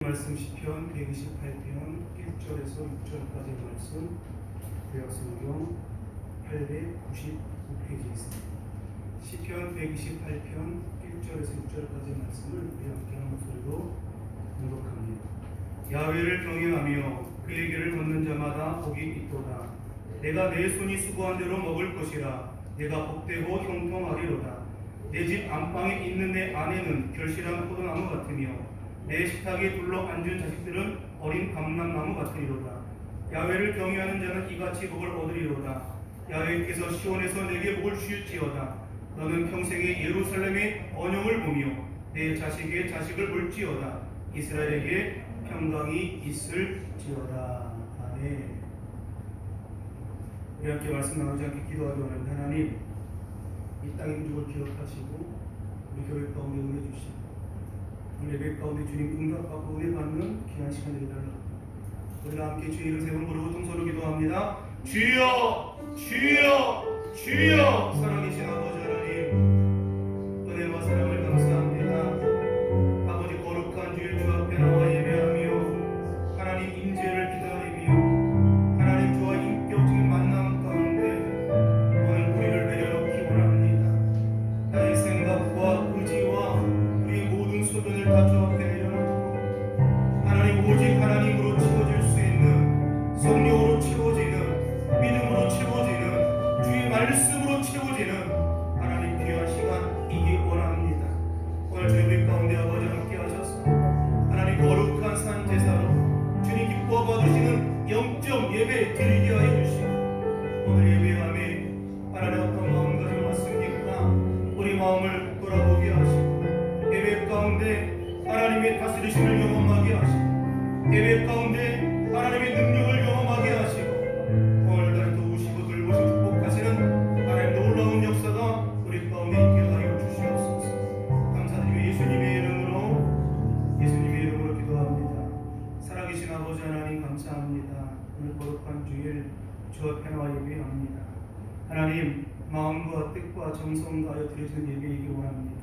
말씀 시편 128편 1절에서 6절까지의 말씀 대학성경 899페이지에 있습니다. 시편 128편 1절에서 6절까지의 말씀을 우리 함께 한 목소리로 공독합니다. 야훼를 경외하며 그의 길을 걷는 자마다 복이 있도다. 내가 내 손이 수고한 대로 먹을 것이라. 내가 복되고 형통하리로다. 내 집 안방에 있는 내 아내는 결실한 포도나무 같으며 내 식탁에 둘러 앉은 자식들은 어린 감람나무 같으리로다. 야훼를 경외하는 자는 이같이 복을 얻으리로다. 야훼께서 시온에서 내게 복을 주실지어다. 너는 평생에 예루살렘의 언영을 보며 내 자식의 자식을 볼지어다. 이스라엘에게 평강이 있을지어다. 아멘. 우리 함께 말씀 나누지 않게 기도하기 원합니다. 하나님, 이 땅의 민족을 기억하시고 우리 교회 가운데 은혜 주시고 오늘 예배 가운데 주님 응답받고 은혜 받는 귀한 시간이 되달라고 우리가 함께 주의 이름 세 번 부르고 통서로 기도합니다. 주여 주여 주여. 살아계신 아버지 하나님, 은혜와 사랑을 감사합니다. 아버지, 거룩한 주의 주 앞에 나와 예배하며 하나님 임재를 기다리며 하나님 주와 인격적인 만남 가운데 오늘 우리를 내려놓기 원합니다. 나의 생각과 의지와 우리의 모든 소견을 다 주 앞에 내려놓고 하나님, 오직 하나님으로 채워질 수 있는, 성령으로 채워지는, 믿음으로 채워지는, 주의 말씀으로 채워지는 하나님 귀한 시간이기 원합니다. 오늘 저희 가운데 아버지 함께 하셔서 하나님 거룩한 산 제사로 주님 기뻐 받으시는 영적 예배 드리게 하여 주시고 오늘 예배함에 하나님 어떤 마음가짐을 왔습니까? 우리 마음을 돌아보게 하시고 예배 가운데 하나님의 다스리심을 경험하게 하시고 예배 가운데 하나님의 능력을 경험하게 하시고 오늘날 도우시고 돌보시고 축복하시는 하나님 놀라운 역사가 우리 가운데 있게 하여 주시옵소서. 감사드리며 예수님의 이름으로 기도합니다. 살아계신 아버지 하나님, 감사합니다. 오늘 거룩한 주일 주 앞에 나와 예배합니다. 하나님, 마음과 뜻과 정성 다하여 드려지는 예배이기 원합니다.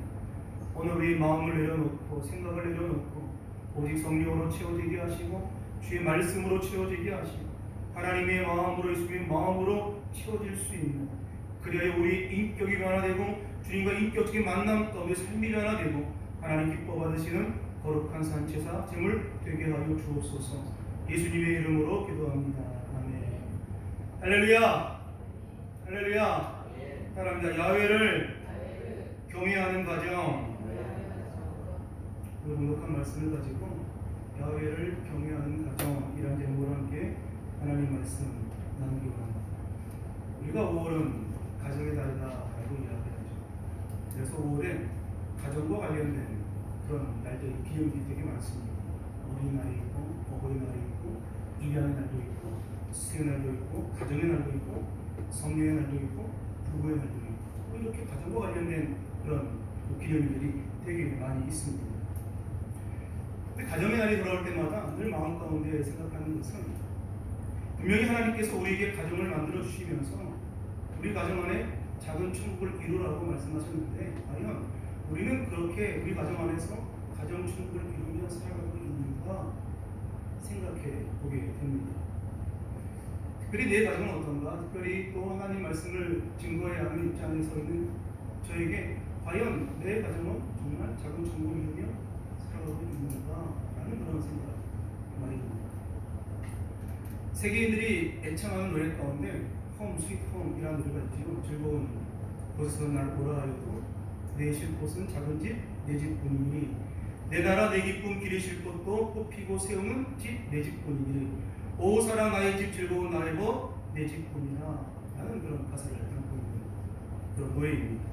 오늘 우리 마음을 내려놓고 생각을 내려놓고 오직 성령으로 채워지게 하시고 주의 말씀으로 채워지게 하시고 하나님의 마음으로, 예수님의 마음으로 채워질 수 있는, 그래야 우리 인격이 변화되고 주님과 인격적인 만남 가운데 삶이 변화되고 하나님 기뻐 받으시는 거룩한 산제사 제물 되게 하여 주옵소서. 예수님의 이름으로 기도합니다. 아멘. 할렐루야 할렐루야. 사랑합니다. 야훼를 경외하는 가정, 그 넉넉한 말씀을 가지고 야훼를 경외하는 가정이라는 제목으로 함께 하나님 말씀 나누기 원합니다. 우리가 5월은 가정의 달이다라고 이야기하죠. 그래서 5월에 가정과 관련된 그런 날들이, 기념일이 되게 많습니다. 어린이날이 있고 어버이날이 있고 입양의 날도 있고 수생의 날도 있고 가정의 날도 있고 성령의 날도 있고 부부의 날도 있고 이렇게 가정과 관련된 그런 기념일들이 되게 많이 있습니다. 가정의 날이 돌아올 때마다 늘 마음 가운데 생각하는 것은 분명히 하나님께서 우리에게 가정을 만들어 주시면서 우리 가정 안에 작은 천국을 이루라고 말씀하셨는데 과연 우리는 그렇게 우리 가정 안에서 가정 천국을 이루며 살아가고 있는가 생각해 보게 됩니다. 특별히 내 가정은 어떤가? 특별히 또 하나님 말씀을 증거해야 하는 입장에 서 있는 저에게 과연 내 가정은 정말 작은 천국을 이루며 살아가고 있는가라는 그런 생각 말입니다. 세계인들이 애청하는 노래 가운데 홈 스윗 홈이라는 노래가 있죠. 즐거운 곳에서 날 보라 하여도 내 쉴 곳은 작은 집 내 집뿐이니 내 나라 내 기쁨 길이 쉴 곳도 꽃피고 세우는 집 내 집뿐이니 오 사랑 나의 집 즐거운 나의 법 내 집뿐이라 라는 그런 가사를 담고 있는 그런 노래입니다.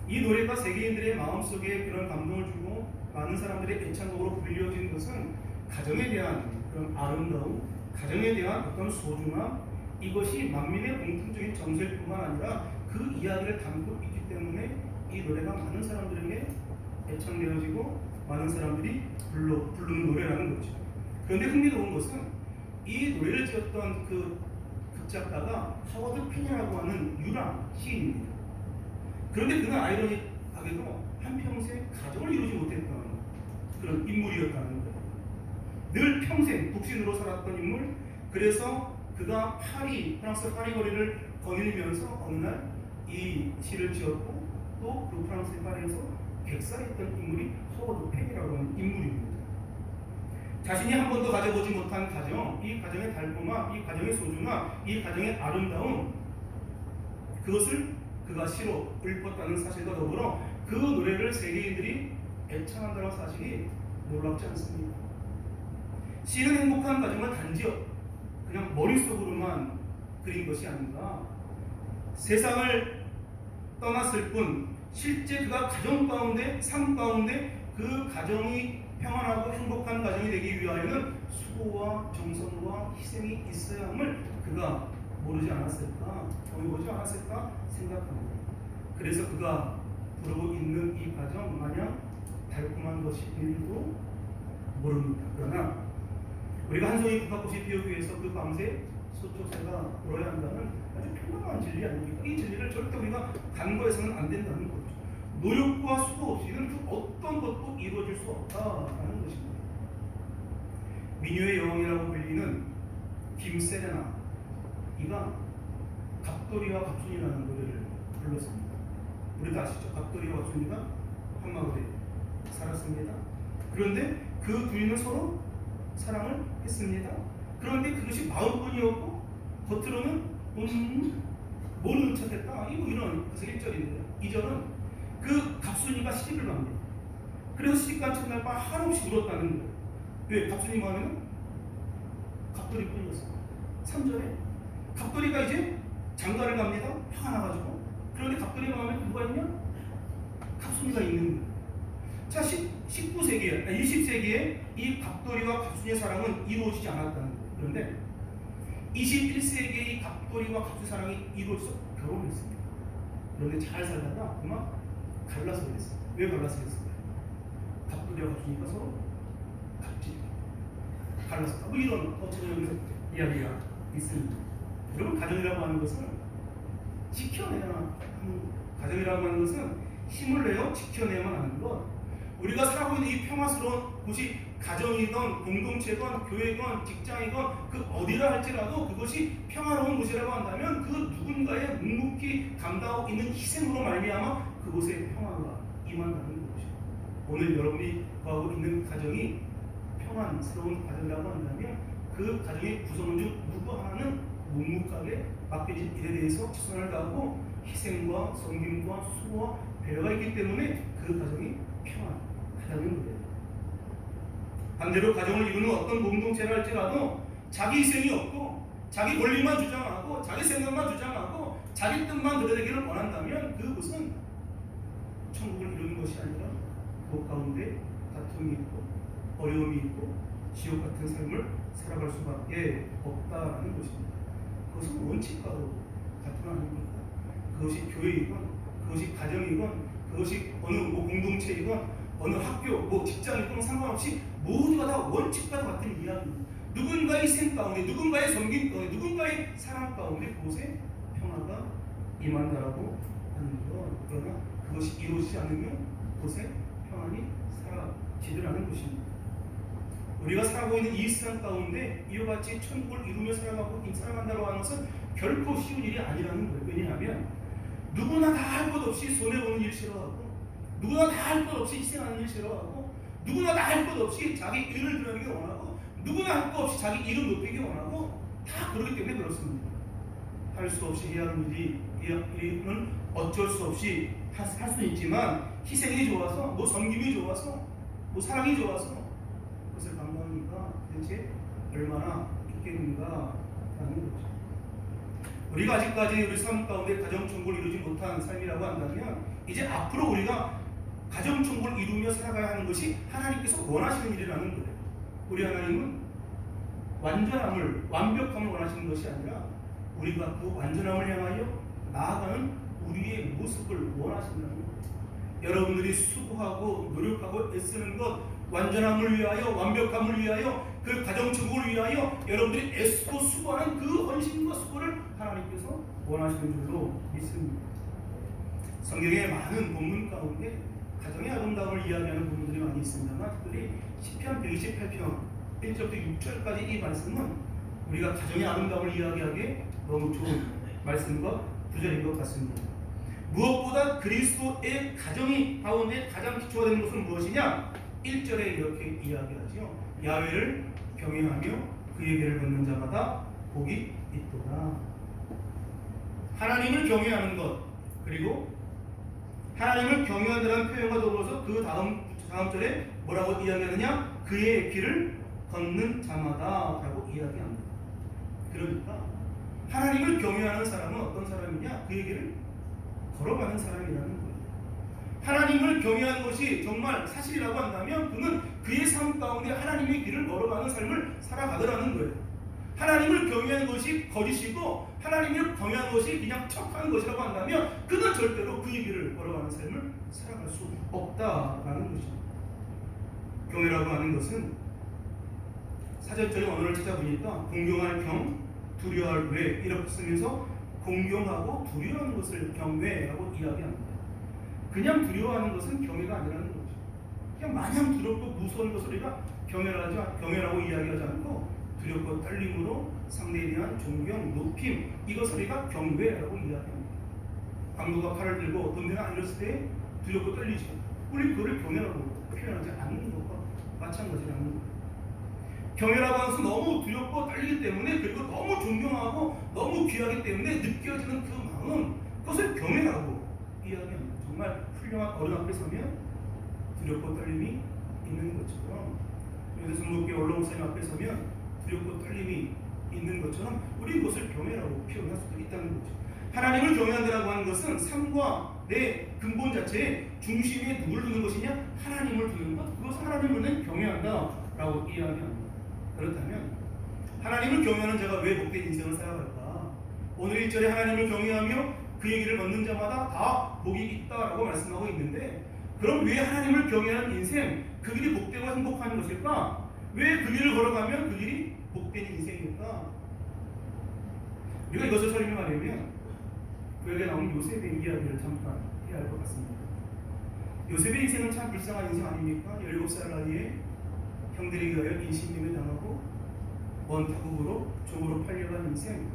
이 노래가 세계인들의 마음속에 그런 감동을 주고 많은 사람들의 애창곡으로 불려진 것은 가정에 대한 그런 아름다움, 가정에 대한 어떤 소중함, 이것이 만민의 공통적인 정서일 뿐만 아니라 그 이야기를 담고 있기 때문에 이 노래가 많은 사람들에게 애청되어지고 많은 사람들이 부르는 노래라는 거죠. 그런데 흥미로운 것은 이 노래를 지었던 그 극작가가 하워드 핀이라고 하는 유랑 시인입니다. 그런데 그는 아이러니하게도 한평생 가정을 이루지 못했던 그런 인물이었다는 거예요. 늘 평생 독신으로 살았던 인물. 그래서 그가 프랑스 파리 거리를 거닐면서 어느 날 이 시를 지었고 또 그 프랑스 파리에서 객사했던 인물이 허워드 펜이라고 하는 인물입니다. 자신이 한 번도 가져보지 못한 가정, 이 가정의 달콤함, 이 가정의 소중함, 이 가정의 아름다움, 그것을 그가 시로 읊었다는 사실과 더불어 그 노래를 세계인들이 애창한다는 사실이 놀랍지 않습니다. 시는 행복한 가정을 단지 그냥 머릿속으로만 그린 것이 아닌가. 세상을 떠났을 뿐 실제 그가 가정 가운데, 삶 가운데 그 가정이 평안하고 행복한 가정이 되기 위하여는 수고와 정성과 희생이 있어야 함을 그가 모르지 않았을까, 보지 않았을까 생각합니다. 그래서 그가 부르고 있는 이 가정 마냥 달콤한 것이 일도 모릅니다. 그러나 우리가 한 송이 국화꽃이 피우기 위해서 그 밤새 소초새가 울어야 한다는 아주 평범한 진리 아닙니까? 이 진리를 절대 우리가 간과해서는 안 된다는 거죠. 노력과 수고 없이는 그 어떤 것도 이루어질 수 없다라는 것입니다. 민요의 여왕이라고 불리는 김세레나, 이가 갑돌이와 갑순이라는 노래를 불렀습니다. 우리도 아시죠? 갑돌이와 갑순이가 한마을에 살았습니다. 그런데 그 둘이는 서로 사랑을 했습니다. 그런데 그것이 마음뿐이었고 겉으로는 모르는 척했다. 이런 그래서 1절인데요. 2절은 그 갑순이가 시집을 갑니다. 그래서 시집간 첫날 밤 한없이 울었다는 거예요. 왜? 갑순이 마음에는 갑돌이 뿐이었어요. 3절에 갑돌이가 이제 장가를 갑니다. 화가 나가지고. 그런데 갑돌이 마음에 누가 있냐? 갑순이가 있는 거예요. 자, 19세기에, 20세기에 이 갑돌이와 갑순이의 사랑은 이루어지지 않았다는 거예요. 그런데 21세기에 이 갑돌이와 갑순이 사랑이 이루어져서 결혼했습니다. 그런데 잘 살다가 그만 갈라서 그랬어요. 왜 갈라서 그랬을까요? 갑돌이와 갑순이가 서로 갑질, 갈라서 뭐 이런 어쩌면 이야기가 있습니다. 여러분, 가정이라고 하는 것은 지켜내야 하는, 가정이라고 하는 것은 힘을 내어 지켜내야만 하는 것. 우리가 살아가고 있는 이 평화스러운 곳이 가정이건 공동체건 교회건 직장이건 그 어디라 할지라도 그것이 평화로운 곳이라고 한다면 그 누군가의 묵묵히 감당하고 있는 희생으로 말미암아 그곳에 평화가 임한다는 것이죠. 오늘 여러분이 거하고 있는 가정이 평안스러운 가정이라고 한다면 그 가정의 구성원 중 누구 하나는 묵묵하게 맡겨진 일에 대해서 최선을 다하고 희생과 섬김과 수고와 배려가 있기 때문에 그 가정이 평안하다는 거예요. 반대로 가정을 이루는 어떤 공동체를 할지라도 자기 희생이 없고 자기 권리만 주장하고 자기 생각만 주장하고 자기 뜻만 들여대기를 원한다면 그것은 천국을 이루는 것이 아니라 그 가운데 다툼이 있고 어려움이 있고 지옥 같은 삶을 살아갈 수밖에 없다라는 것입니다. 그것은 원칙과도 같은 아닙니까? 그것이 교회이건 그것이 가정이건 그것이 어느 공동체이건 어느 학교, 직장이건 상관없이 모두가 다 원칙과 같은 이야기입니다. 누군가의 희생 가운데, 누군가의 섬김 가운데, 누군가의 사랑 가운데 그곳에 평화가 임한다라고 하는 것. 그러나 그것이 이루어지지 않으면 그곳에 평안이 사라지더라는 것입니다. 우리가 살아가고 있는 이 세상 가운데 이와 같이 천국을 이루며 살아간다고 하는 것은 결코 쉬운 일이 아니라는 거예요. 왜냐하면 누구나 다 할 것 없이 손해보는 일 싫어하고 누구나 다 할 것 없이 희생하는 일 싫어하고 누구나 다 할 것 없이 자기 일을 드러내기 원하고 누구나 할 것 없이 자기 이름 높이기 원하고 다 그러기 때문에 그렇습니다. 할 수 없이 해야 하는 일은 어쩔 수 없이 할 수는 있지만 희생이 좋아서 섬김이 좋아서 사랑이 좋아서 그것을 감당하니까 도대체 얼마나 좋겠는가라는 거죠. 우리가 아직까지 우리 삶 가운데 가정천국을 이루지 못한 삶이라고 한다면 이제 앞으로 우리가 가정천국을 이루며 살아가야 하는 것이 하나님께서 원하시는 일이라는 거예요. 우리 하나님은 완벽함을 원하시는 것이 아니라 우리가 그 완전함을 향하여 나아가는 우리의 모습을 원하신다는 거예요. 여러분들이 수고하고 노력하고 애쓰는 것, 완전함을 위하여, 완벽함을 위하여, 그 가정천국을 위하여 여러분들이 애쓰고 수고하는 그 헌신과 수고를 하나님께서 원하시는 줄로 믿습니다. 성경의 많은 본문 가운데 가정의 아름다움을 이야기하는 부분들이 많이 있습니다만 특별히 시편 128편에 1절부터 6절까지 이 말씀은 우리가 가정의 아름다움을 이야기하기에 너무 좋은 말씀과 구절인 것 같습니다. 무엇보다 그리스도의 가정이 가운데 가장 기초가 되는 것은 무엇이냐? 1절에 이렇게 이야기하지요. 야훼를 경외하며 그의 길을 걷는 자마다 복이 있도다. 하나님을 경외하는 것, 그리고 하나님을 경외한다는 표현과 더불어서 그 다음 절에 뭐라고 이야기하느냐? 그의 길을 걷는 자마다 라고 이야기합니다. 그러니까 하나님을 경외하는 사람은 어떤 사람이냐? 그의 길을 걸어가는 사람이라는 거예요. 하나님을 경외하는 것이 정말 사실이라고 한다면 그는 그의 삶 가운데 하나님의 길을 걸어가는 삶을 살아가더라는 거예요. 하나님을 경외하는 것이 거짓이고 하나님을 경외하는 것이 그냥 척하는 것이라고 한다면 그는 절대로 그의 길을 걸어가는 삶을 살아갈 수 없다라는 것입니다. 경외라고 하는 것은 사전적인 언어를 찾아보니까 공경할 경, 두려워할 외 이렇게 쓰면서 공경하고 두려워하는 것을 경외라고 이야기합니다. 그냥 두려워하는 것은 경외가 아니라는 거죠. 그냥 마냥 두렵고 무서운 것을 우리가 경외라고 이야기하지 않고 두렵고 떨림으로 상대에 대한 존경, 높임 이것을 우리가 경외라고 이야기합니다. 강도가 칼을 들고 덤벼나 앉았을 때 두렵고 떨리죠. 우리 그거를 경외라고 표현하지 않는 것과 마찬가지라는 거예요. 경외라고 하는 것은 너무 두렵고 떨리기 때문에 그리고 너무 존경하고 너무 귀하기 때문에 느껴지는 그 마음 그것을 경외라고 이야기합니다. 정말 훌륭한 어른 앞에 서면 두렵고 떨림이 있는 것처럼 요새 성목교 언론 목사님 앞에 서면 두렵고 떨림이 있는 것처럼 우리 그것을 경외라고 표현할 수도 있다는 거죠. 하나님을 경외한다고 하는 것은 삶과 내 근본 자체의 중심에 누굴 두는 것이냐? 하나님을 두는 것. 그것을 하나님을 경외한다라고 이야기합니다. 그렇다면 하나님을 경외하는 자가 왜 복된 인생을 살아갈까? 오늘 1절에 하나님을 경외하며 그의 길을 걷는 자마다 다 복이 있다라고 말씀하고 있는데 그럼 왜 하나님을 경외하는 인생 그 길이 복되고 행복한 것일까? 왜 그 길을 걸어가면 그 길이 복된 인생일까? 우리가 이것을 설명하려면 그에게 나온 요셉의 이야기를 잠깐 해야 할 것 같습니다. 요셉의 인생은 참 불쌍한 인생 아닙니까? 17살 나이에 형들에 의하여 인신님을 당하고 먼 타국으로 종으로 팔려간 인생.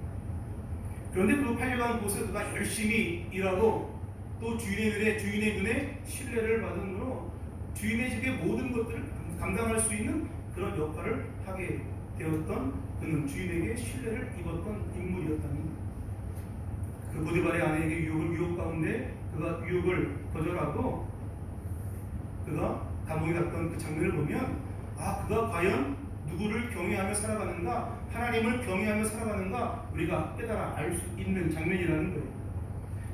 그런데 그 팔려간 곳에 그가 열심히 일하고 또 주인의 눈에 신뢰를 받음으로 주인의 집의 모든 것들을 감당할 수 있는 그런 역할을 하게 되었던 그는 주인에게 신뢰를 입었던 인물이었다는 그 보디발의 아내에게 유혹 가운데 그가 유혹을 거절하고 그가 감옥에 갔던 그 장면을 보면 그가 과연 누구를 경외하며 살아가는가 하나님을 경외하며 살아가는가 우리가 깨달아 알 수 있는 장면이라는 거예요.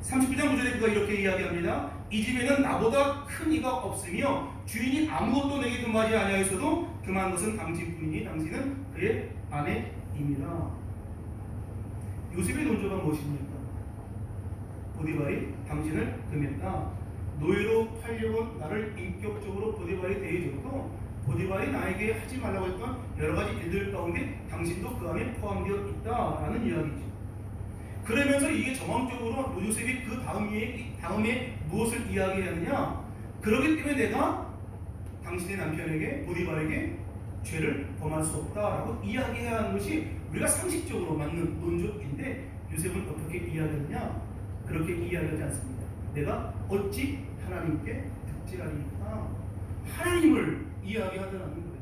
39장 9절에 그가 이렇게 이야기합니다. 이 집에는 나보다 큰 이가 없으며 주인이 아무것도 내게 금하지 아니하였어도 금한 것은 당신뿐이니 당신은 그의 아내입니다. 요셉의 논조가 무엇입니까? 보디발이 당신을 금했다. 노예로 팔려온 나를 인격적으로 보디발이 대해줬고 보디발이 나에게 하지 말라고 했던 여러 가지 일들 가운데 당신도 그 안에 포함되어 있다라는 이야기죠. 그러면서 이게 정황적으로 요셉이 그 다음에 무엇을 이야기하느냐? 그렇기 때문에 내가 당신의 남편에게 보디발에게 죄를 범할 수 없다라고 이야기해야 하는 것이 우리가 상식적으로 맞는 논조인데 요셉은 어떻게 이야기하느냐? 그렇게 이야기하지 않습니다. 내가 어찌 하나님께 득지하리까? 하나님을 이야기하더라는 거예요.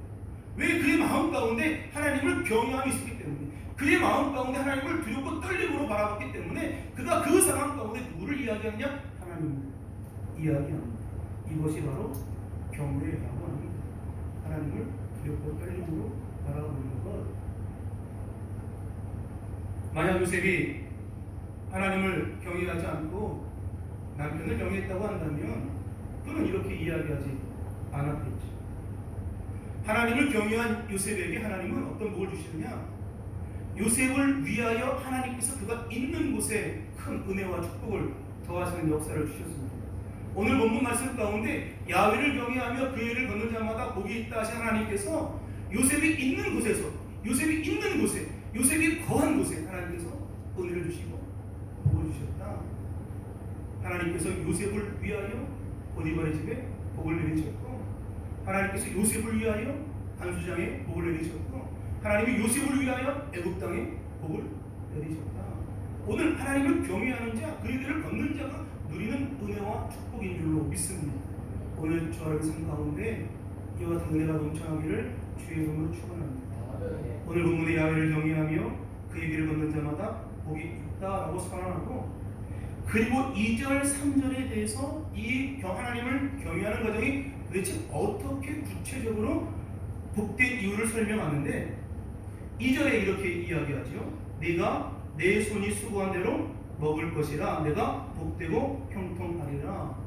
왜? 그의 마음 가운데 하나님을 경외함이 있었기 때문에 그의 마음 가운데 하나님을 두렵고 떨림으로 바라봤기 때문에 그가 그 상황 가운데 누구를 이야기하느냐? 하나님을 이야기합니다. 이것이 바로 경외라고 하는 거예요. 하나님을 두렵고 떨림으로 바라보는 것. 만약 요셉이 하나님을 경외하지 않고 남편을 경외했다고 한다면 그는 이렇게 이야기하지 않았겠죠. 하나님을 경외한 요셉에게 하나님은 어떤 복을 주시느냐? 요셉을 위하여 하나님께서 그가 있는 곳에 큰 은혜와 축복을 더하시는 역사를 주셨습니다. 오늘 본문 말씀 가운데 야훼를 경외하며 그 일을 걷는 자마다 복이 있다 하신 하나님께서 요셉이 있는 곳에서 요셉이 거한 곳에 하나님께서 은혜를 주시고 복을 주셨다. 하나님께서 요셉을 위하여 보디발의 집에 복을 내리셨고 하나님께서 요셉을 위하여 간수장에 복을 내리셨고 하나님이 요셉을 위하여 애굽 땅에 복을 내리셨다. 오늘 하나님을 경외하는 자, 그 길을 걷는 자가 누리는 은혜와 축복인 줄로 믿습니다. 오늘 저의 삶 가운데 이와 같은 은혜가 넘쳐나기를 주의 이름으로 축원합니다. 오늘 본문의 야훼를 경외하며 그의 길을 걷는 자마다 복이 있다라고 선언하고, 그리고 2절 3절에 대해서 이 하나님을 경외하는 과정이 도대체 어떻게 구체적으로 복된 이유를 설명하는데 2절에 이렇게 이야기하죠. 네가 내 손이 수고한 대로 먹을 것이라 내가 복되고 형통하리라.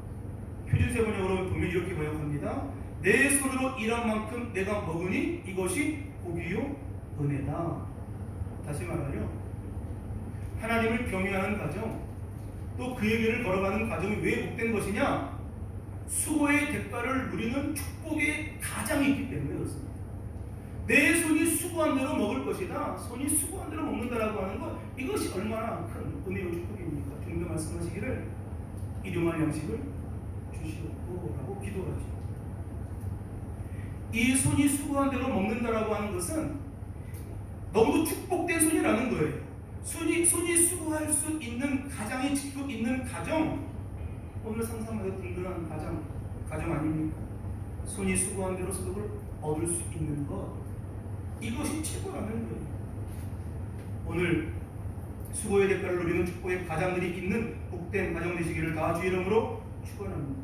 표준 세번역으로 보면 이렇게 번역합니다. 내 손으로 일한 만큼 내가 먹으니 이것이 복이요 은혜다. 다시 말하여 하나님을 경외하는 과정, 또 그의 길을 걸어가는 과정이 왜 복된 것이냐? 수고의 대가를 누리는 축복의 가장이 있기 때문에 그렇습니다. 내 손이 수고한 대로 먹을 것이다. 손이 수고한 대로 먹는다라고 하는 것, 이것이 얼마나 큰 은혜와 축복입니까? 주님도 말씀하시기를 일용할 양식을 주시옵고라고 기도하죠. 이 손이 수고한 대로 먹는다라고 하는 것은 너무도 축복된 손이라는 거예요. 손이 수고할 수 있는 가장이 지키고 있는 가정, 오늘 상상해도 든든한 가정 아닙니까? 손이 수고한 대로 소득을 얻을 수 있는 것, 이것이 최고라는 거예요. 오늘 수고의 대가를 누리는 축복의 가장들이 있는 복된 가정 되시기를 다 주 이름으로 축원합니다.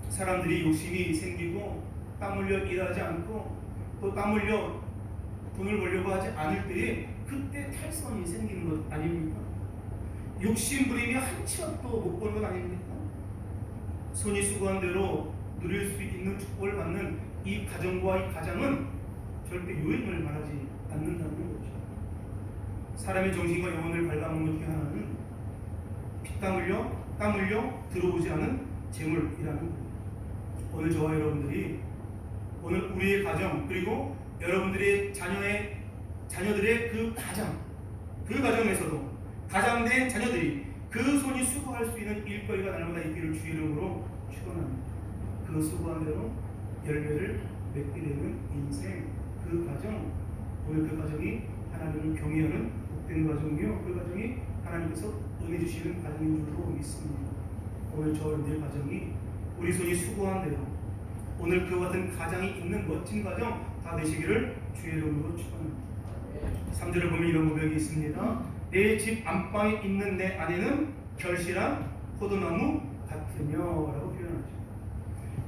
사람들이 욕심이 생기고 땀 흘려 일하지 않고 또 땀 흘려 돈을 벌려고 하지 않을 때에 그때 탈선이 생기는 것 아닙니까? 욕심 부리며 한 치밥도 못 버는 것 아닙니까? 손이 수고한 대로 누릴 수 있는 축복을 받는 이 가정과 이 가장은 절대 요행을 말하지 않는다는 거죠. 사람의 정신과 영혼을 갉아먹는 게 하나는 피땀 흘려 들어오지 않은 재물이라는 거예요. 오늘 저와 여러분들이, 오늘 우리의 가정, 그리고 여러분들의 자녀들의 그 가정에서도 가장된 자녀들이 그 손이 수고할 수 있는 일거리가 날마다 있기를 주 이름으로 축원합니다. 그 수고한 대로 열매를 맺게 되는 인생, 그 가정, 오늘 그 가정이 하나님을 경외하는 복된 가정이요, 그 가정이 하나님께서 은혜 주시는 가정인 줄로 믿습니다. 오늘 저 여러분들의 가정이 우리 손이 수고한 대로 오늘 그와 같은 가장이 있는 멋진 가정 다 되시기를 주의 이름으로 축원합니다. 3절을 보면 이런 고백이 있습니다. 내 집 안방에 있는 내 아내는 결실한 포도나무 같으며 라고 표현하죠.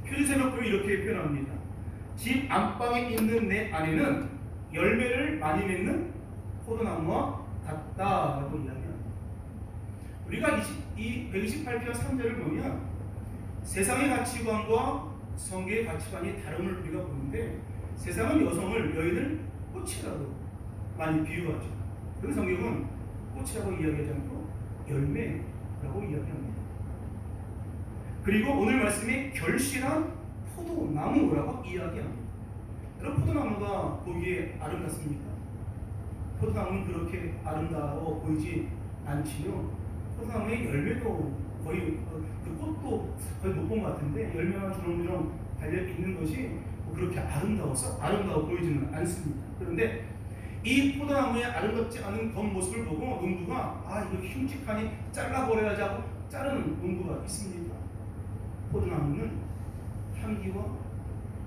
표준세력도 이렇게 표현합니다. 집 안방에 있는 내 아내는 열매를 많이 맺는 포도나무와 같다라고 이야기합니다. 우리가 이 128편 3절을 보면 세상의 가치관과 성경의 가치관이 다름을 우리가 보는데, 세상은 여인을 꽃이라고 많이 비유하죠. 그런데 성경은 꽃이라고 이야기하지 않고 열매라고 이야기합니다. 그리고 오늘 말씀에 결실한 포도나무라고 이야기합니다. 여러분, 포도나무가 보기에 아름답습니까? 포도나무는 그렇게 아름다워 보이지 않지요. 포도나무의 열매도 거의, 그 꽃도 거의 못 본 것 같은데 열매만 주렁주렁 달려 있는 것이 그렇게 아름다워 보이지는 않습니다. 그런데 이 포도나무의 아름답지 않은 겉모습을 보고 농부가 이거 흉측하니 잘라버려야지 하고 자르는 농부가 있습니다. 포도나무는 향기와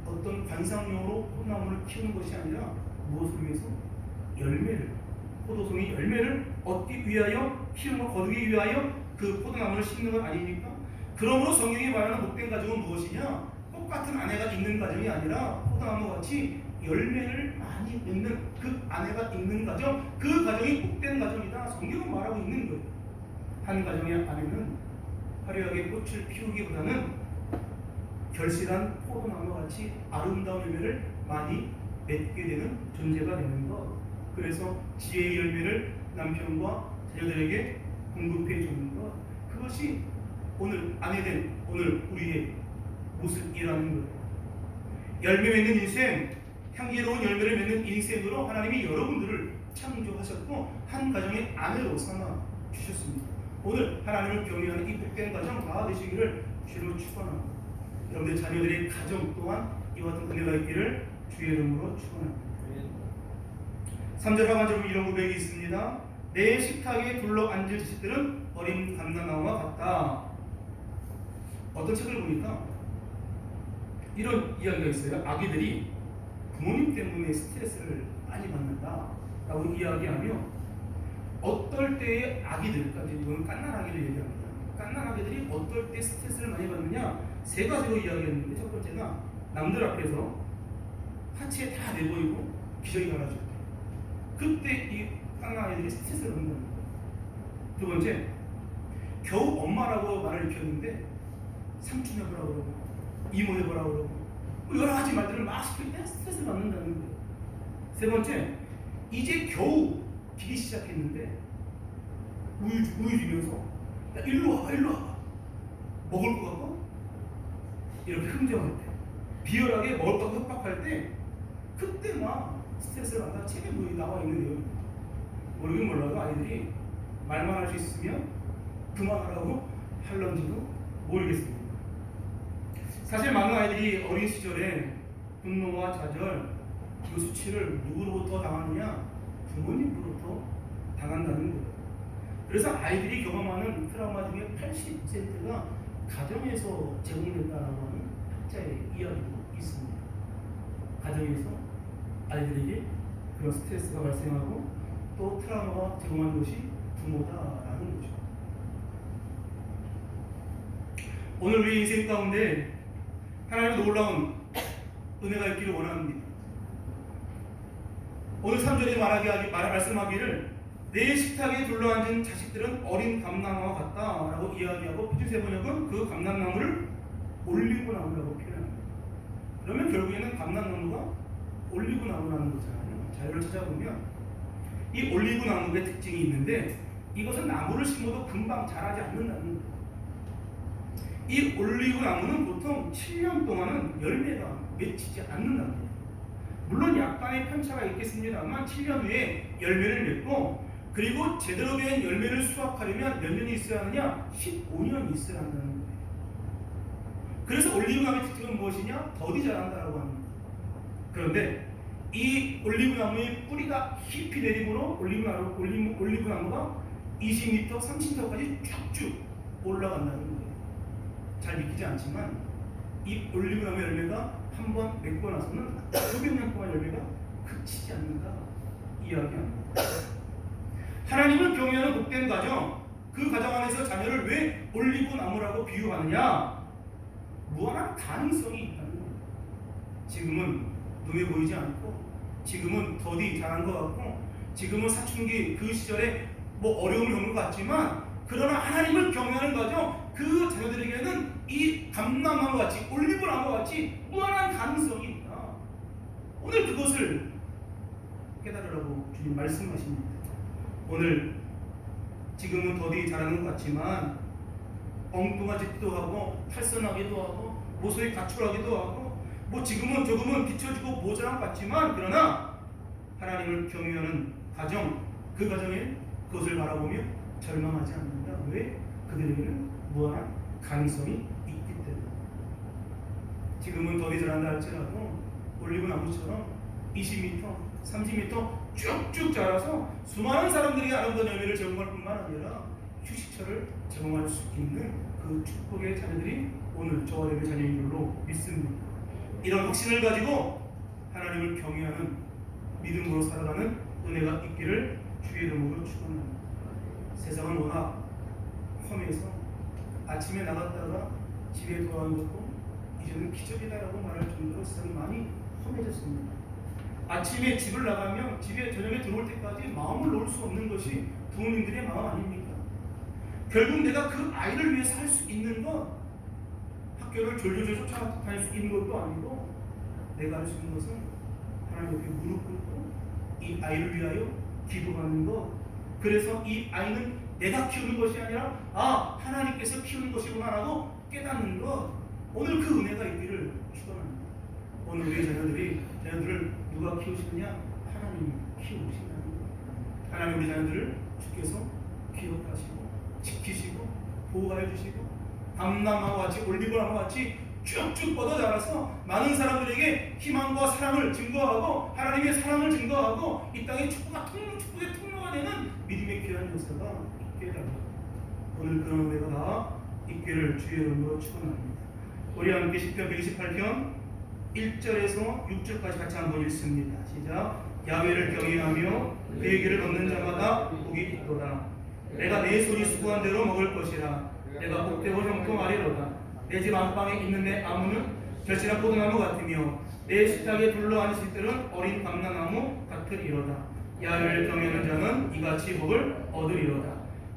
어떤 관상용으로 포도나무를 키우는 것이 아니라 무엇을 위해서? 포도송이 열매를 얻기 위하여 키우는 것, 거두기 위하여 그 포도나무를 심는 것 아닙니까? 그러므로 성경이 말하는 복된 가정은 무엇이냐? 똑같은 아내가 있는 가정이 아니라 포도나무 같이 열매를 많이 맺는 그 아내가 있는 가정, 그 가정이 복된 가정이다. 성경은 말하고 있는 거예요. 한 가정의 아내는 화려하게 꽃을 피우기보다는 결실한 포도나무 같이 아름다운 열매를 많이 맺게 되는 존재가 되는 것. 그래서 지혜의 열매를 남편과 자녀들에게 공급해 주는 것, 그것이 오늘 아내된 오늘 우리의 모습이라는 거예요. 열매 맺는 인생, 향기로운 열매를 맺는 인생으로 하나님이 여러분들을 창조하셨고 한 가정의 아내로 삼아 주셨습니다. 오늘 하나님을 경외하는 이 복된 가정 다 되시기를 주로 축원합니다. 여러분들 자녀들의 가정 또한 이와 같은 은혜가 있기를 주의 이름으로 축원합니다. 3절 하반절은 이런 고백이 있습니다. 내 식탁에 둘러앉은 자식들은 어린 감람나무와 같다. 어떤 책을 보니까 이런 이야기가 있어요. 아기들이 부모님 때문에 스트레스를 많이 받는다 라고 이야기하며, 어떨 때의 아기들, 그러니까 이거는 갓난아기를 얘기합니다. 갓난아기들이 어떨 때 스트레스를 많이 받느냐, 세 가지로 이야기했는데, 첫 번째가 남들 앞에서 하체에 다 내보이고 기저귀 갈아줄 때, 그때 이 갓난아기들이 스트레스를 받는다는 거예요. 두 번째, 겨우 엄마라고 말을 익혔는데 삼촌 해보라고 그러고 이모 해보라고 그러고 여러 가지 말들을 막 시킬 때 스트레스를 받는다는 거예요. 세 번째, 이제 겨우 기기 시작했는데 우유 주면서 야 일로 와 먹을 것 같고 이렇게 흥정할 때, 비열하게 먹을 것 협박할 때, 그때 막 스트레스를 받아. 책에 뭐 나와 있는데요. 모르긴 몰라도 아이들이 말만 할 수 있으면 그만하라고 할런지도 모르겠습니다. 사실 많은 아이들이 어린 시절에 분노와 좌절, 그 수치를 누구로부터 당하느냐? 부모님으로부터 당한다는 거예요. 그래서 아이들이 경험하는 트라우마 중에 80%가 가정에서 제공된다라고 하는 학자의 이야기도 있습니다. 가정에서 아이들에게 그런 스트레스가 발생하고 또 트라우마가 제공하는 것이 부모다라는 거죠. 오늘 우리 인생 가운데 하나님의 놀라운 은혜가 있기를 원합니다. 오늘 3절에 말씀하기를 내 식탁에 둘러앉은 자식들은 어린 감람나무와 같다 라고 이야기하고, 표준세 번역은 그 감람나무를 올리브나무라고 표현합니다. 그러면 결국에는 감람나무가 올리브나무라는 거잖아요. 자료를 찾아보면 이 올리브나무의 특징이 있는데, 이것은 나무를 심어도 금방 자라지 않는다는 거예요. 이 올리브나무는 보통 7년 동안은 열매가 맺히지 않는다는 거예요. 물론 약간의 편차가 있겠습니다만 7년 후에 열매를 맺고, 그리고 제대로 된 열매를 수확하려면 몇 년이 있어야 하느냐? 15년이 있어야 한다는 거예요. 그래서 올리브나무의 특징은 무엇이냐? 더디 자란다라고 합니다. 그런데 이 올리브나무의 뿌리가 깊이 내림으로 올리브나무가 20m, 30m까지 쭉쭉 올라간다는 거예요. 잘 믿기지 않지만 이 올리브나무 열매가 한번 맺고 나서는 수백 년 동안 열매가 그치지 않는다 이야기합니다. 하나님을 경외하는 복된 가정, 그 가정 안에서 자녀를 왜 올리브나무라고 비유하느냐? 무한한 가능성이 있다는 거예요. 지금은 눈에 보이지 않고, 지금은 더디 자란 것 같고, 지금은 사춘기 그 시절에 뭐 어려움을 겪는 것 같지만, 그러나 하나님을 경외하는 가정, 그 자녀들에게는 이 감람나무 같이, 올리브나무 같이 무한한 가능성이 있다. 오늘 그것을 깨달으라고 주님 말씀하십니다. 오늘 지금은 더디 자라는 것 같지만 엉뚱하지도 하고 탈선하기도 하고 모습이 가출하기도 하고 뭐 지금은 조금은 뒤처지고 모자란 것 같지만, 그러나 하나님을 경외하는 가정, 그 가정에 그것을 바라보며 절망하지 않는다. 왜? 그들에게는 무한한 가능성이 있기 때문에. 지금은 더디 자란다 할지라도 올리브나무처럼 20m, 30m 쭉쭉 자라서 수많은 사람들이 아름다운 열매를 제공할 뿐만 아니라 휴식처를 제공할 수 있는 그 축복의 자녀들이 오늘 저와 여러분의 자녀인 줄로 믿습니다. 이런 확신을 가지고 하나님을 경외하는 믿음으로 살아가는 은혜가 있기를 주의 이름으로 축원합니다. 세상은 워낙 험해서 아침에 나갔다가 집에 돌아오는 것도 이제는 기적이다라고 말할 정도로 세상이 많이 험해졌습니다. 아침에 집을 나가면 집에 저녁에 들어올 때까지 마음을 놓을 수 없는 것이 부모님들의 마음 아닙니까? 결국 내가 그 아이를 위해서 할 수 있는 것, 학교를 졸졸졸 쫓아다닐 수 있는 것도 아니고, 내가 할 수 있는 것은 하나님 옆에 무릎 꿇고 이 아이를 위하여 기도하는 것. 그래서 이 아이는 내가 키우는 것이 아니라 하나님께서 키우는 것이구나라고 깨닫는 것. 오늘 그 은혜가 있기를 축원합니다. 오늘 우리 자녀들을 누가 키우시느냐? 하나님이 키우신다는 것. 하나님 우리 자녀들을 주께서 기억하시고 지키시고 보호해 주시고 감람나무와 같이 올리브나무와 같이 쭉쭉 뻗어 자라서 많은 사람들에게 희망과 사랑을 증거하고 하나님의 사랑을 증거하고 이 땅의 축복의 통로가 되는 믿음의 귀한 역사가 있게 됩니다. 오늘 그런 은혜가 다 있기를 주의 이름으로 축원합니다. 우리 함께 시편 128편 1절에서 6절까지 같이 한번 읽습니다. 시작. 야훼를 경외하며 그의 길을 걷는 자마다 복이 있도다. 내가 내 손이 수고한 대로 먹을 것이라. 내가 복되고 형통하리로다. 내 집 안방에 있는 내 나무는 결실한 포도나무 같으며 내 식탁에 둘러 앉은 들은 어린 감람나무 같으리로다. 야훼를 경외하는 자는 이같이 복을 얻으리로다.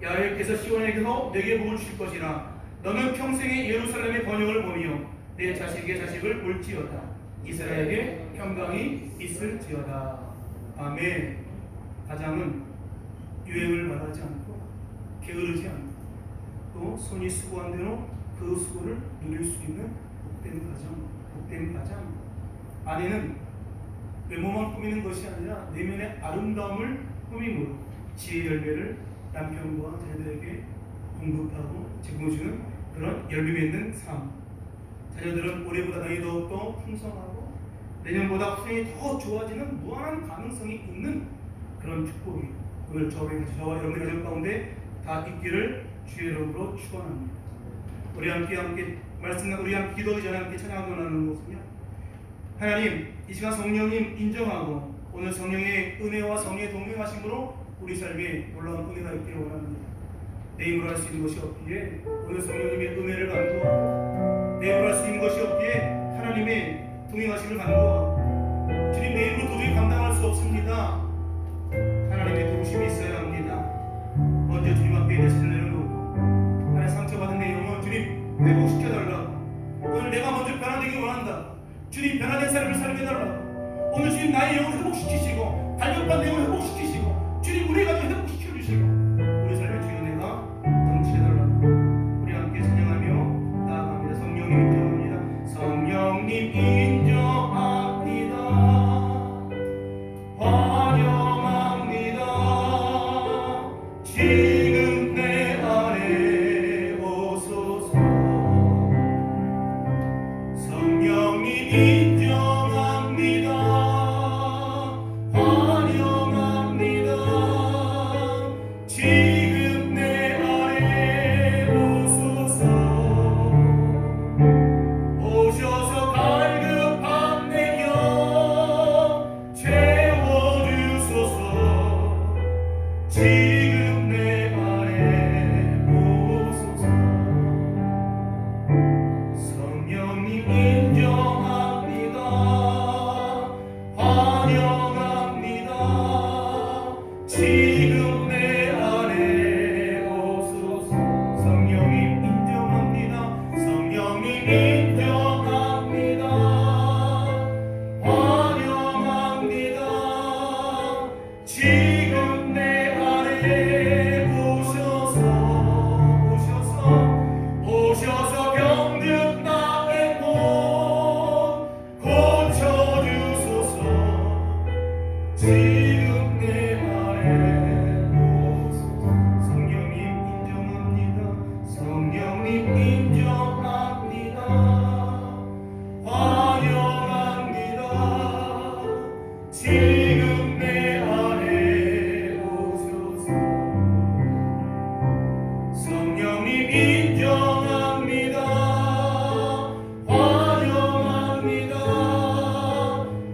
야훼께서 시온에게서 내게 복을 주실 것이라. 너는 평생에 예루살렘의 번영을 보며 내 자식의 자식을 볼지어다. 이스라엘에게 평강이 있을지어다. 아멘. 가장은 유행을 바라지 않고 게으르지 않고 또 손이 수고한 대로 그 수고를 누릴 수 있는 복된 가장. 아내는 외모만 꾸미는 것이 아니라 내면의 아름다움을 꾸밈으로 지혜의 열매를 남편과 자녀들에게 공급하고 제공해주는 그런 열매 맺는 삶. 자녀들은 올해보다 나이 더욱더 풍성하고 내년보다 수행이 더 좋아지는 무한한 가능성이 있는 그런 축복이 오늘 저와 여러분의 가정 가운데 다 있기를 주의 이름으로 축원합니다. 우리 함께 우리 함께 기도하기 전에 함께 찬양하고 나누는 것은요, 하나님 이 시간 성령님 인정하고 오늘 성령의 은혜와 성령의 동행하심으로 우리 삶에 놀라운 은혜가 있기를 원합니다. 내 힘으로 할 수 있는 것이 없기에 오늘 성령님의 은혜를 간구하고 내 힘으로 할 수 있는 것이 없기에 하나님의 동행하심을 간구하고 주님 내 힘으로 도저히 감당할 수 없습니다. 하나님의 도우심이 있어야 합니다. 먼저 주님 앞에 내 자신을 내려놓고 하나님 상처받은 내 영혼 주님 회복시켜달라고. 오늘 내가 먼저 변화되기 원한다. 주님 변화된 삶을 살게 해달라고. 오늘 주님 나의 영혼 회복시키시고 갈급한 내 영혼 회복시키시고 주님 우리 가정 회복시켜주시고 우리 삶의 주여 내가 넘치해달라고. 우리 함께 찬양하며 나아갑니다. 성령님 인정합니다. 성령님 인정합니다. 환영합니다. 지금 내 안에 오소서. 성령님 인정합니다. 환영합니다. 지금 내 안에 오소서. 오셔서 갈급한 내 영 채워주소서. 지금 내 안에 오소서. 성령님 인정합니다. 환영합니다. 지금 내 안에 오소서. 성령님 인정합니다. 성령님 인정합니다. 환영합니다. 지금 내 안에 오셔서 병든 나의 몸 고쳐주소서. 지금 내 안에 오소서. 성령님 인정합니다. 성령님 인정합니다. 환영합니다. 지금 내 안에 오소서. 성령님 인정합니다. 환영합니다.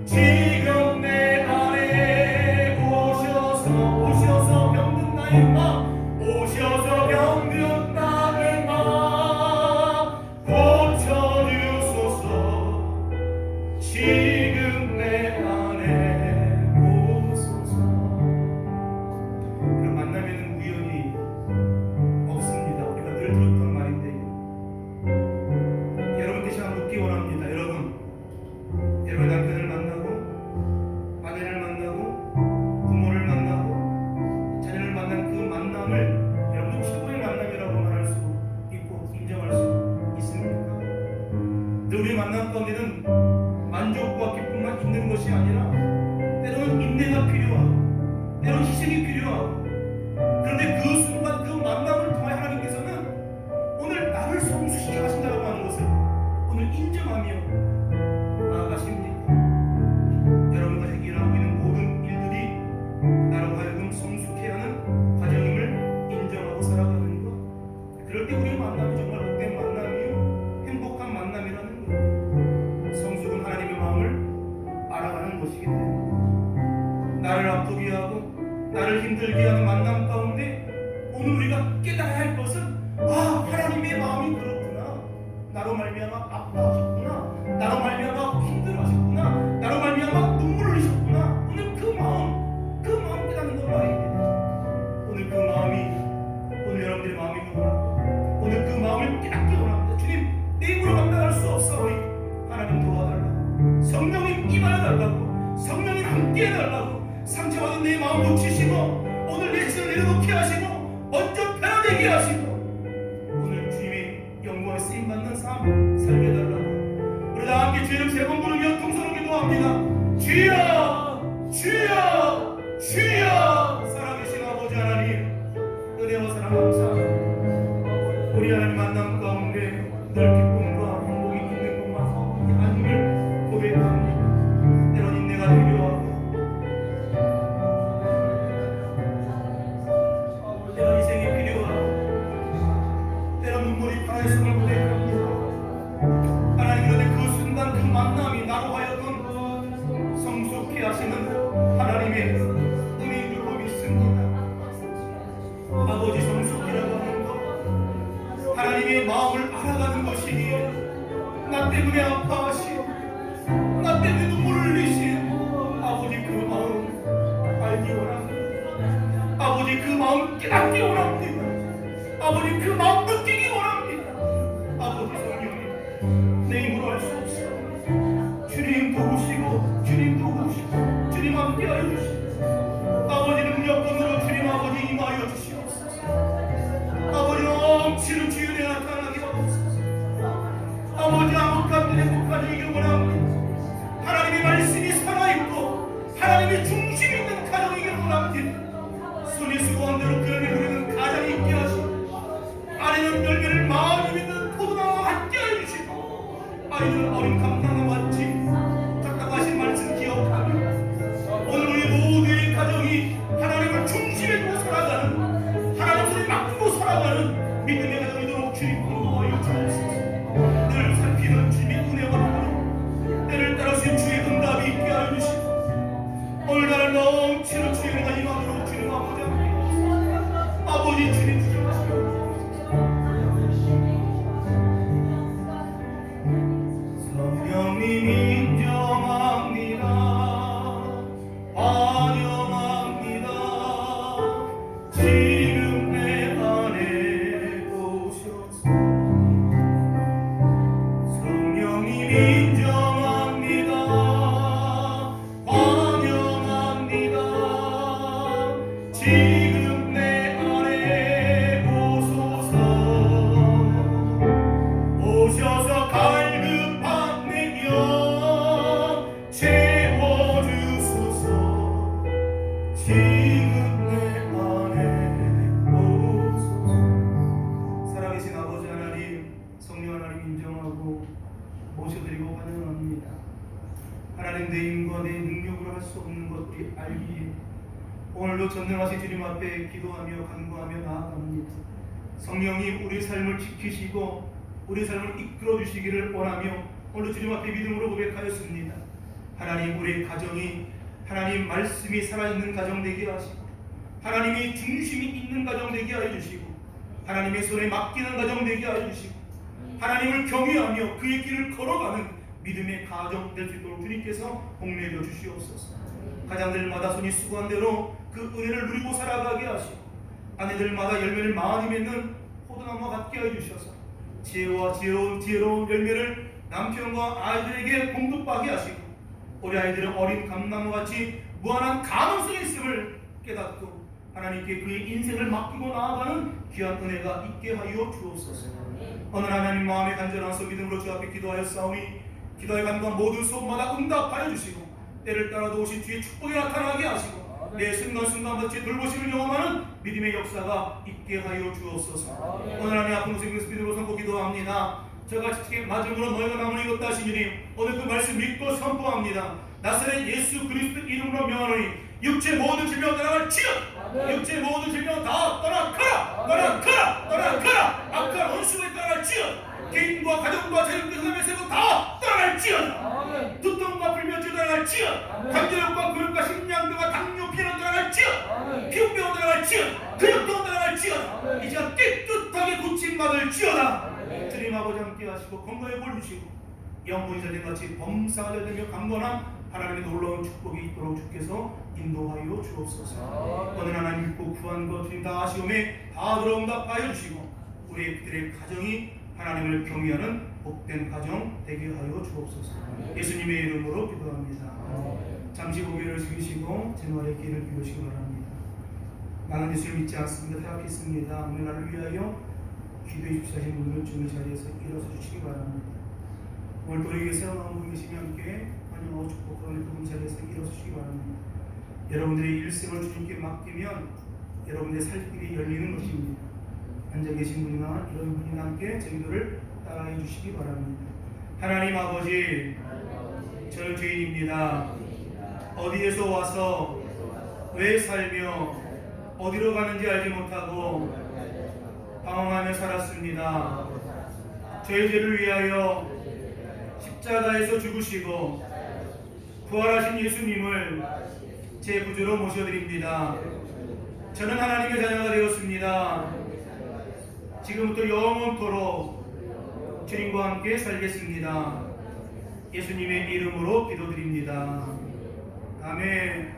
지금 내 안에 오셔서 병든 나의 맘 오셔서 병든 나의 맘 고쳐주소서. 지금 내 안에 오소서. 그런 만남에는 우연이 없습니다. 우리가 늘 들었던 말인데 여러분 대신 묻기 원합니다. 여러분 남편을 만나고 아내를 만나고 부모를 만나고 자녀를 만난 그 만남을 여러분 최고의 만남이라고 말할 수 있고 인정할 수 있습니까? 근데 우리 만남 가운데는 만족과 기쁨만 있는 것이 아니라 때로는 인내가 필요하고 때로는 희생이 필요하고, 그런데 그 순간 그 만남을 통해 하나님께서는 오늘 나를 성수시켜 하신다고 하는 것을 오늘 인정 아프게 하고 나를 힘들게 하는 만남 가운데 오늘 우리가 깨달아야 할 것은 하나님의 마음이 그렇구나. 나로 말미암아 아파하셨구나. 나로 말미암아 힘들어하셨구나. 나로 말미암아 눈물을 흘리셨구나. 오늘 그 마음 깨닫는 걸 말입니다. 오늘 그 마음이 오늘 여러분들의 마음이 원하고 오늘 그 마음을 깨닫기 원합니다. 주님 내 힘으로 감당할 수 없사오니 하나님 도와달라고, 성령님 임하여달라고, 성령님 함께해달라고, 상처받은 내 마음 고치시고 오늘 내 신을 내려놓게 하시고 먼저 변화되게 하시고 오늘 주님의 영광에 쓰임받는 삶 살게 해달라고 우리 다 함께 주의 이름 세 번 부르며 통성으로 기도합니다. 주여 주여 주여. 살아계신 아버지 하나님 은혜와 사랑 감사합니다. 우리 하나님 만남 가운데 늘 기쁨과 행복이 있는 곳마다 하나님을 고백합니다. 때론 인내가 필요하고 때론 희생이 필요하고 때론 눈물이 파였음을 고백합니다. 하나님 그런데 그 순간 그 만남이 나로 하여금 성숙해 하시는 하나님의 은혜인 줄 믿습니다. 아버지 성숙이라고 하는 것 하나님의 마음을 알아가는 것이기에 나 때문에 아파하시고 나 때문에 눈물을 흘리신 아버지 그 마음 알기 원합니다. 아버지 그 마음 깨닫기 원합니다. 아버지 그 마음 느끼기 원합니다. 아버지 성령님 내 힘으로 할 수 없어. 주님 도우시고 주님 도우시고 주님 함께하여 주시고 아버지 능력권으로 주님 아버지 임하여 주시옵소서. 아버지 넘치는 주의 나타나게 하옵소서. 아버지 아무것도 행복한 이길 원합니다. 하나님의 말씀이 살아있고 하나님의 중심 있는 가정이길 원합니다. 손이 수고한 대로 그 열매를 누리는 가정이 있게 하시고 아내는 열매를 많이 맺는 포도나무와 함께 해주시고 아이들은 어린 감당과 같이 작당하신 말씀 기억하며 오늘 우리 모두의 가정이 하나님을 중심에 두고 살아가는 하나님 소리 맡기고 살아가는 믿음의 가정이도록 주님 공부하여 주옵소서. 늘 살피는 주님의 은혜와 복으로 때를 따라서 주의 응답이 있게 하여 주시고 오늘 날 넘치는 주의 은혜가 임하도록 주님 아버지 아버지 주님 주시옵소서. 성령님 인정합니다. 환영합니다. 지금 내 안에 오셔서 성령님 인정합니다. 환영합니다. 지금 내 안에 오소서. 오셔서 갈급한 내 영 채워주소서. 지금 내 안에 오소서. 살아계신 아버지 하나님 성령 하나님 인정하고 모셔드리고 환영합니다. 하나님 내 힘과 내 능력으로 할 수 없는 것들이 알기에 오늘도 전능하신 주님 앞에 기도하며 간구하며 나아갑니다. 성령님 우리 삶을 지키시고 우리 삶을 이끌어 주시기를 원하며 오늘 주님 앞에 믿음으로 고백하였습니다. 하나님 우리 가정이 하나님 말씀이 살아있는 가정 되게 하시고 하나님의 중심이 있는 가정 되게 하여 주시고 하나님의 손에 맡기는 가정 되게 하여 주시고 하나님을 경외하며 그의 길을 걸어가는 믿음의 가정 될 수 있도록 주님께서 복내려 주시옵소서. 가장들마다 손이 수고한 대로 그 은혜를 누리고 살아가게 하시고 아내들마다 열매를 많이 맺는 포도나무와 같게 하여 주셔서 지혜와 지혜로운 열매를 남편과 아이들에게 공급하게 하시고 우리 아이들은 어린 감나무와 같이 무한한 가능성이 있음을 깨닫고 하나님께 그의 인생을 맡기고 나아가는 귀한 은혜가 있게 하여 주옵소서. 오늘 하나님 마음의 간절한 소 믿음으로 주 앞에 기도하였사오니 기도의 간구한 모든 소원마다 응답하여 주시고 때를 따라 도우신 주의 축복이 나타나게 하시고 내 순간순간마다 돌보심을 경험하는 믿음의 역사가 있게 하여 주옵소서. 오늘 하나님 아픈 것을 믿음으로 선포 기도합니다. 저같이 맞음으로 너희가 남은 이것다 하신 주님 오늘 그 말씀 믿고 선포합니다. 나사렛 예수 그리스도 이름으로 명하노니 육체 모든 질병 떠나갈지어다. 육체 모든 질병 다 떠나가라. 악한 원수에 떠나갈지어다. 개인과 가정과 자녀과 사람의 세고 다 떠나갈지어다. 두통과 불면증 떠나갈지어다. 관절염과 근육과 심장병과 당뇨 피는 들어갈지어다. 피부병 들어갈지어다. 근육병 들어갈지어다. 이 시간 깨끗하게 고침받을지어다. 주님 아버지 함께 하시고 건강에 볼 주시고 영혼이 자들같이 범사가 되며 강건한 하나님의 놀라운 축복이 있도록 주께서 인도하여 주옵소서. 오늘 하나님 믿고 구한 것 주님 다 아시오매 다 들어응답하여 주시고 우리들의 가정이 하나님을 경외하는 복된 가정 되게 하여 주옵소서. 예수님의 이름으로 기도합니다. 잠시 고개를 숙이시고 제 말의 길을 비우시기 바랍니다. 나는 예수를 믿지 않습니다. 타락했습니다. 오늘 나를 위하여 기도해 주시는 분들은 주의 자리에서 일어서 주시기 바랍니다. 오늘 또 우리에게 새어나온 분 계시면 함께 환영하고 축복하는 그분 자리에서 일어서 주시기 바랍니다. 여러분들의 일생을 주님께 맡기면 여러분들의 살 길이 열리는 것입니다. 앉아 계신 분이나 이런 분이나 함께 제 기도를 따라해 주시기 바랍니다. 하나님 아버지, 저는 죄인입니다. 어디에서 와서 왜 살며 어디로 가는지 알지 못하고 방황하며 살았습니다. 저의 죄를 위하여 십자가에서 죽으시고 부활하신 예수님을 제 구주로 모셔드립니다. 저는 하나님의 자녀가 되었습니다. 지금부터 영원토록 주님과 함께 살겠습니다. 예수님의 이름으로 기도드립니다. 아멘.